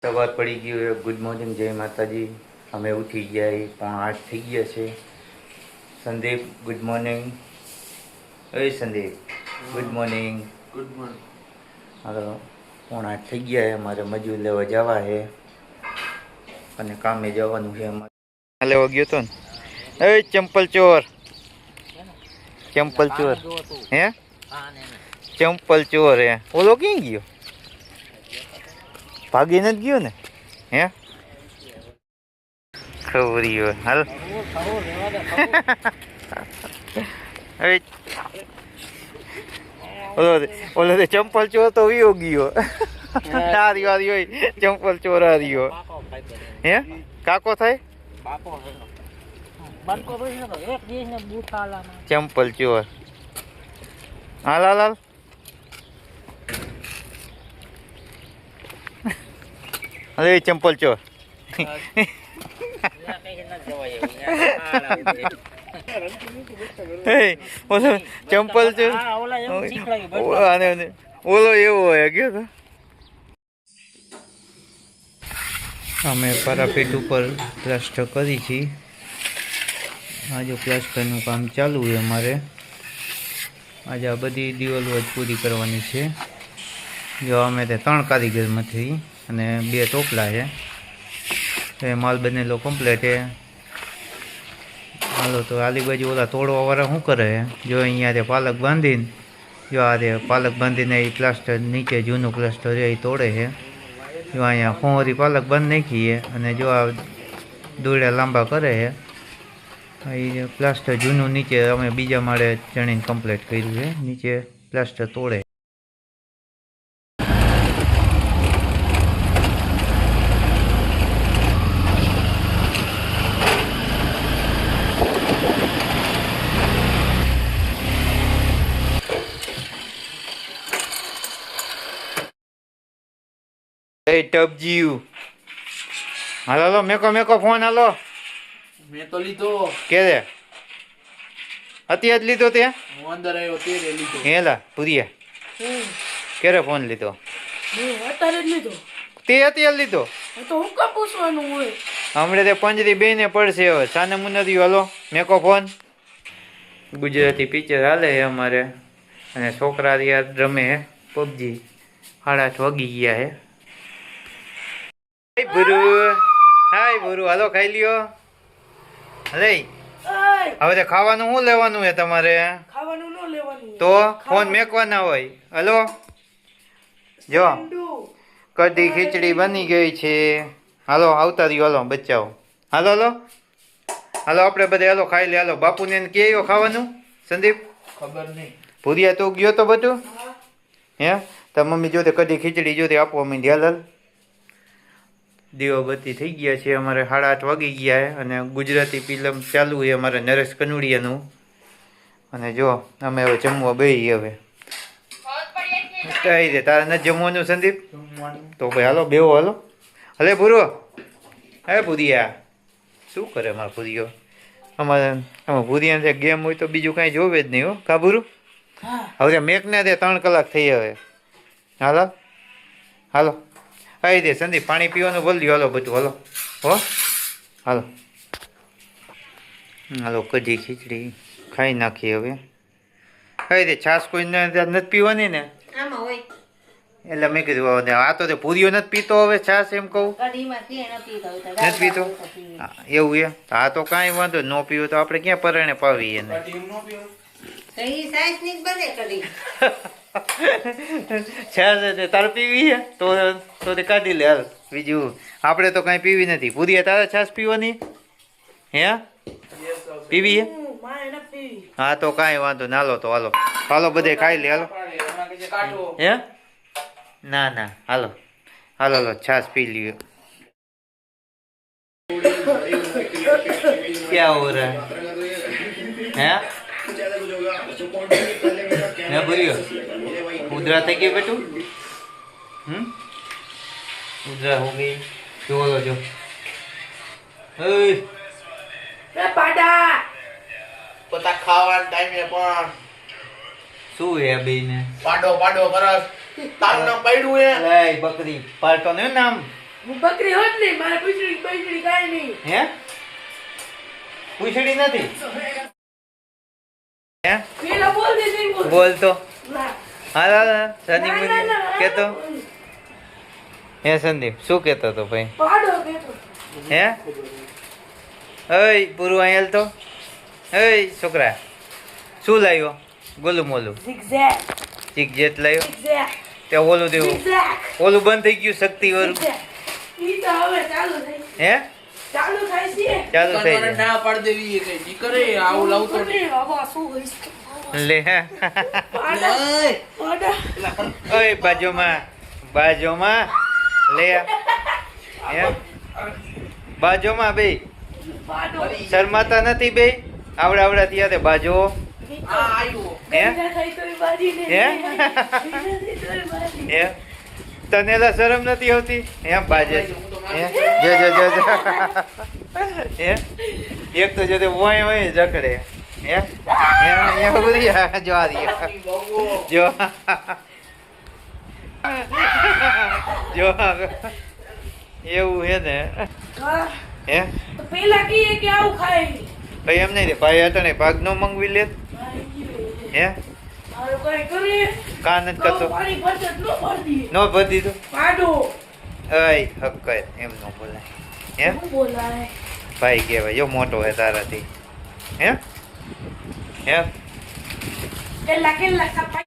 સવાર પડી ગયું. ગુડ મોર્નિંગ, જય માતાજી. અમે ઉઠી ગયા, 7:30 થઈ ગયા છે. Sandeep good morning. Sandeep good morning. Good morning. Hello, 7:30 થઈ ગયા છે. અમારે મજૂર લેવા જવા છે અને કામે જવાનું છે અમારે. લેવા ગયો તો ને ચંપલ ચોર. ચંપલ ચોર હે? ચંપલ ચોર હે. ઓલો ક્યાં ગયો? ભાગી નથી ગયો ને? હે ખબરીઓ હાલ. ઓલો ચંપલ ચોર તો વિયો ગયો. હારી વારી હોય ચંપલ ચોર હાર્યો. હે કાકો થાય ચંપલ ચોર. હાલ હાલ હાલ. અરે ચંપલ ચોર. ચંપલ ચોર ઓલો એવો હોય ગયો તો. અમે પારાપેટ ઉપર પ્લાસ્ટર કરી છીએ. આજે પ્લાસ્ટરનું કામ ચાલુ છે અમારે. આજે આ બધી દિવાલો જ પૂરી કરવાની છે. જો અમે તે 3 કારીગરમાંથી અને 2 ટોપલા છે. એ માલ બનેલો કમ્પ્લેટ છે. હાલો તો આલી બાજુ ઓલા તોડવાવાળા શું કરે છે, જો અહીંયા તે પાલક બાંધીને, જો આ તે પાલક બાંધીને એ પ્લાસ્ટર નીચે જૂનું પ્લાસ્ટર છે એ તોડે છે. જો અહીંયા ફોંવરી પાલક બંધ નાખીએ અને જો આ દોરડા લાંબા કરે છે. એ પ્લાસ્ટર જૂનું નીચે અમે બીજા માળે ચણીને કમ્પ્લીટ કર્યું છે. નીચે પ્લાસ્ટર તોડે. ટપજીવ હાલો હાલો મેકો મેકો ફોન હાલો. મેં તો લીધો. કે રે અત્યારે જ લીધો તે? હું અંદર આવ્યો ત્યારે લીધો. હેલા પુરિયા ક્યારે ફોન લીધો? અત્યારે જ લીધો. તે અત્યારે લીધો તો હું કા પૂછવાનું હોય? હમણાં તે પંજરી બેને પડશે હવે. સાને મુનરી હાલો મેકો ફોન. ગુજરાતી પિક્ચર હાલે છે અમારે અને છોકરા યાર રમે હે પબજી. 8:30 વાગી ગયા હે. હાય ગુરુ, હાય ગુરુ, હાલો ખાઈ લ્યો. અરે હવે તો ખાવાનું શું લેવાનું છે તમારે? ખાવાનું ન લેવાનું તો ફોન મેકવાના હોય. હલો જો કઢી ખીચડી બની ગઈ છે. હાલો આવતા રહ્યો. હાલો બચ્ચાઓ હાલો હાલો હાલો આપણે બધા હાલો ખાઈ લે. હાલો બાપુને કેયો ખાવાનું? સંદીપ ખબર નહીં. ભૂરિયા તો ગયો તો બધું હે? તો મમ્મી જોતે કઢી ખીચડી જોતે આપવા માંડી. હાલ હાલ. દીવાબત્તી થઈ ગયા છે અમારે. 8:30 વાગી ગયા છે અને ગુજરાતી ફિલ્મ ચાલુ છે અમારે નરેશ કનોડિયાનું. અને જો અમે હવે જમવા બેસી. હવે કઈ દે તારે નથી જમવાનું સંદીપ? તો ભાઈ હાલો બેવો હાલો. હલે ભૂરો, હે ભૂરિયા શું કરે મારા ભૂરિયો? આમાં ભૂરિયાને ગેમ હોય તો બીજું કાંઈ જોવે જ નહીં હો. કા ભૂરું? હવે મેકને દે 3 કલાક થઈ હવે. હાલો હાલો આવી દે સંદીપ. પાણી પીવાનું બોલ્યું. હાલો બધું હાલો હો હાલો હાલો. કઢી ખીચડી ખાઈ નાખી હવે. આવી દે. છાશ કોઈ નથી પીવાની ને એટલે મેં કીધું આ તો પૂરીઓ નથી પીતો હવે છાશ એમ કહું. નથી પીતો એવું એ? હા તો કાંઈ વાંધો ન પીવું તો આપણે ક્યાં પરાણે પાવીએ ને. છાશ તારે પીવી છે તો કાઢી લે. હાલ બીજું આપણે તો કાંઈ પીવી નથી. પૂરી તારે છાશ પીવાની હે? પીવી છે? હા તો કાંઈ વાંધો ના. હાલો તો હાલો હાલો બધે ખાઈ લે. હાલો હે? ના ના હાલો હાલો હાલો છાશ પી લ્યો. ક્યાં હો રહા હે? હે ભૂર્યો ઉધરા થઈ ગઈ બેટું? ઉધરા હો ગઈ. જો જો પાડા પોતા ખાવાના ટાઈમે પણ શું હે બેને પાડો પાડો કરસ તારું નામ પડ્યું હે લે બકરી પાલતો ને નામ હું બકરી હોત નહીં, મારે પૂછડી પૈસડી કાંઈ નહીં. હે પૂછડી નથી હે પેલા બોલ દે નહીં બોલ. બોલ તો ના. હાલ હાલ હાલ. સંદીપ ના, ના, બોલ. ના, ના. કેતો હે સંદીપ શું કેતો તો ભાઈ પાડો કહેતો. હે ઓય પૂરું આયેલ તો ઓય છોકરા શું લાવ્યો ગોલું મોલું Zigzag. ચીક જેટ લાવ્યો Zigzag. તે ઓલું દેવું Zigzag. ઓલું બંધ થઈ ગયું શક્તિ વાળું Zigzag. ઈ તો હવે ચાલુ થઈ. હે ચાલુ થાય છે. ચાલુ થઈ દુકાનવાળાને જાય ના પાડી દેવી એ કઈ નહીં કરે આવું લાવતો નહીં. નહીં, બાબા, શું હોઈશ? લે પાડા. ઓય, પાડા. ઓય બાજુમાં બાજુમાં લે હે બાજુમાં બે પાડો. શરમાતા નથી બે આવડા આવડા ત્યાં બાજુ આ આવ્યો. હે? ગઈઢા ખાઈ તોય બાજી નહીં. હે? ગઈઢા ખાઈ તોય બાજી. હે તને લા શરમ નથી આવતી હે બાજે હે જો જો જો જો. હે એક તો જો તે વાય વાય જકડે હે હે બોલી જો આ રહ્યા બહુ. જો જો એવું હે ને હા, હે તો પેલા કહીએ કે આવું ખાય નહીં. ભાઈ એમ નહીં રે ભાઈ હતા ને ભાગ નો મંગવી લે હે મારું કઈ કરે કાન જ તો કરતો પાણી બચત ન ભરી દઈએ. નો ભરી દીધું પાડો. અય હક એમ નો બોલાય હે શું બોલાય? ભાઈ કહેવાય જો મોટો હે તારાથી હે હે કેટલા કેટલા સફાઈ